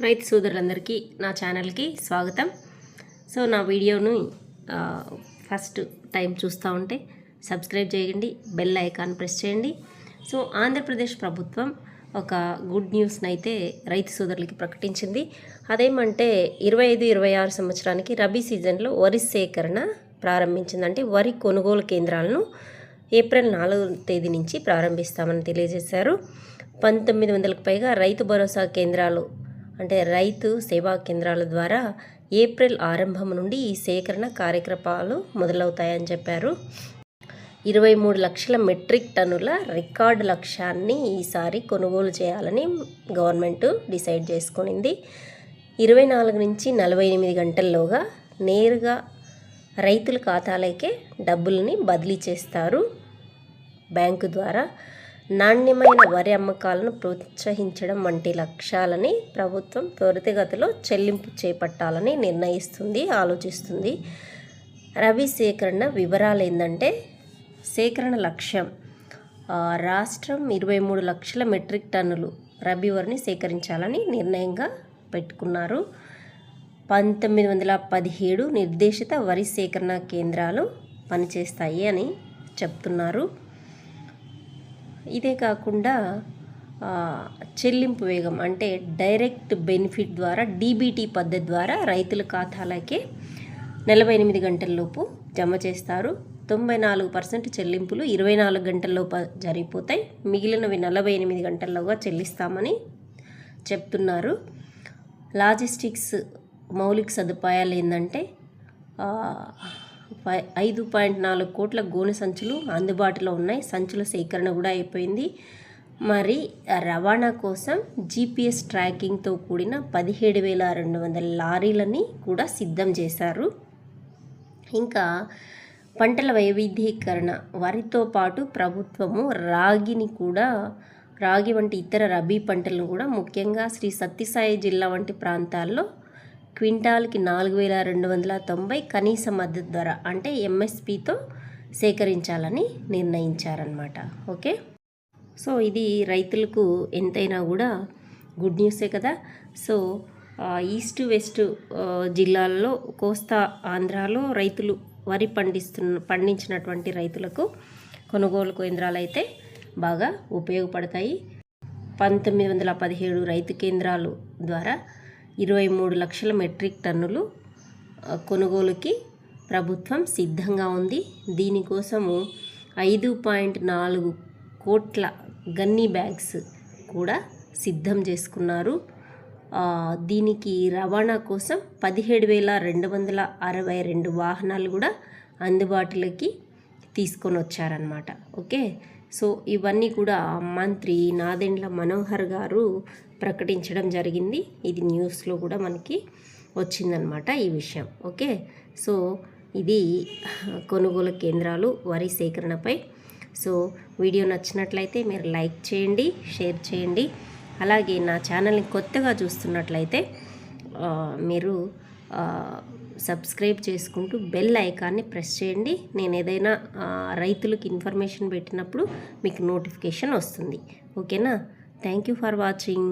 రైతు సోదరులందరికీ నా ఛానల్కి స్వాగతం. సో నా వీడియోను ఫస్ట్ టైం చూస్తూ ఉంటే సబ్స్క్రైబ్ చేయండి, బెల్ ఐకాన్ ప్రెస్ చేయండి. సో ఆంధ్రప్రదేశ్ ప్రభుత్వం ఒక గుడ్ న్యూస్ని అయితే రైతు సోదరులకి ప్రకటించింది. అదేమంటే 25-26 సంవత్సరానికి రబీ సీజన్లో వరి సేకరణ ప్రారంభించిందంటే వరి కొనుగోలు కేంద్రాలను ఏప్రిల్ 4వ తేదీ నుంచి ప్రారంభిస్తామని తెలియజేశారు. 1900కు పైగా రైతు భరోసా కేంద్రాలు అంటే రైతు సేవా కేంద్రాల ద్వారా ఏప్రిల్ ఆరంభం నుండి ఈ సేకరణ కార్యక్రమాలు మొదలవుతాయని చెప్పారు. 23 లక్షల మెట్రిక్ టన్నుల రికార్డు లక్ష్యాన్ని ఈసారి కొనుగోలు చేయాలని గవర్నమెంట్ డిసైడ్ చేసుకునింది. 24 నుంచి 48 గంటల్లోగా నేరుగా రైతుల ఖాతాలకే డబ్బుల్ని బదిలీ చేస్తారు. బ్యాంకు ద్వారా నాణ్యమైన వరి అమ్మకాలను ప్రోత్సహించడం వంటి లక్ష్యాలని ప్రభుత్వం త్వరితగతిలో చెల్లింపు చేపట్టాలని ఆలోచిస్తుంది. రబీ సేకరణ వివరాలు ఏంటంటే, సేకరణ లక్ష్యం రాష్ట్రం 23 లక్షల మెట్రిక్ టన్నులు రబీ వరిని సేకరించాలని నిర్ణయంగా పెట్టుకున్నారు. 1917 నిర్దేశిత వరి సేకరణ కేంద్రాలు పనిచేస్తాయి అని చెప్తున్నారు. ఇదే కాకుండా చెల్లింపు వేగం అంటే డైరెక్ట్ బెనిఫిట్ ద్వారా డీబీటీ పద్ధతి ద్వారా రైతుల ఖాతాలకే 48 గంటల్లోపు జమ చేస్తారు. 94% చెల్లింపులు 24 గంటల్లోపు జరిగిపోతాయి. మిగిలినవి 48 గంటల్లోగా చెల్లిస్తామని చెప్తున్నారు. లాజిస్టిక్స్ మౌలిక సదుపాయాలు ఏంటంటే 5.4 కోట్ల గోనె సంచులు అందుబాటులో ఉన్నాయి. సంచుల సేకరణ కూడా అయిపోయింది. మరి రవాణా కోసం GPS ట్రాకింగ్తో కూడిన 17,200 లారీలని కూడా సిద్ధం చేశారు. ఇంకా పంటల వైవిధ్యీకరణ వరితో పాటు ప్రభుత్వము రాగి వంటి ఇతర రబీ పంటలను కూడా ముఖ్యంగా శ్రీ సత్యసాయి జిల్లా వంటి ప్రాంతాల్లో క్వింటాల్కి 4,290 కనీస మద్దతు ధర అంటే MSPతో సేకరించాలని నిర్ణయించారన్నమాట. ఓకే, సో ఇది రైతులకు ఎంతైనా కూడా గుడ్ న్యూసే కదా. సో ఈస్ట్ వెస్ట్ జిల్లాల్లో కోస్తా ఆంధ్రాలో రైతులు వరి పండించినటువంటి రైతులకు కొనుగోలు కేంద్రాలు అయితే బాగా ఉపయోగపడతాయి. 1917 రైతు కేంద్రాలు ద్వారా 23 లక్షల మెట్రిక్ టన్నులు కొనుగోలుకి ప్రభుత్వం సిద్ధంగా ఉంది. దీనికోసము 5.4 కోట్ల గన్నీ బ్యాగ్స్ కూడా సిద్ధం చేసుకున్నారు. దీనికి రవాణా కోసం 17,262 వాహనాలు కూడా అందుబాటులోకి తీసుకొని వచ్చారన్నమాట. ఓకే, సో ఇవన్నీ కూడా మంత్రి నాదెండ్ల మనోహర్ గారు ప్రకటించడం జరిగింది. ఇది న్యూస్లో కూడా మనకి వచ్చిందనమాట ఈ విషయం. ఓకే, సో ఇది కొనుగోలు కేంద్రాలు వరి సేకరణపై. సో వీడియో నచ్చినట్లయితే మీరు లైక్ చేయండి, షేర్ చేయండి. అలాగే నా ఛానల్ని కొత్తగా చూస్తున్నట్లయితే మీరు సబ్స్క్రైబ్ చేసుకుంటూ బెల్ ఐకాన్ని ప్రెస్ చేయండి. నేను ఏదైనా రైతులకు ఇన్ఫర్మేషన్ పెట్టినప్పుడు మీకు నోటిఫికేషన్ వస్తుంది. ఓకేనా? Thank you for watching.